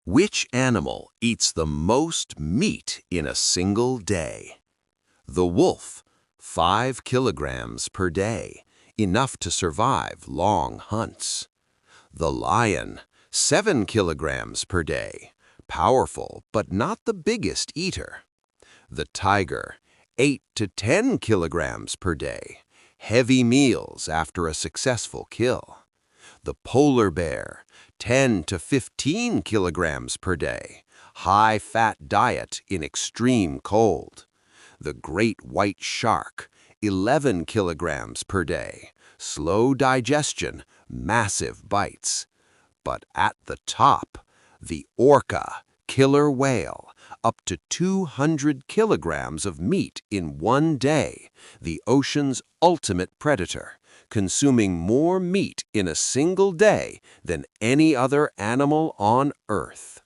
Which animal eats the most meat in a single day? The wolf, 5 kilograms per day, enough to survive long hunts. The lion, 7 kilograms per day, powerful but not the biggest eater. The tiger, 8 to 10 kilograms per day, heavy meals after a successful kill. The polar bear, 10 to 15 kilograms per day, high-fat diet in extreme cold. The great white shark, 11 kilograms per day, slow digestion, massive bites. But at the top, the orca, killer whale, up to 200 kilograms of meat in one day, the ocean's ultimate predator, consuming more meat in a single day than any other animal on Earth.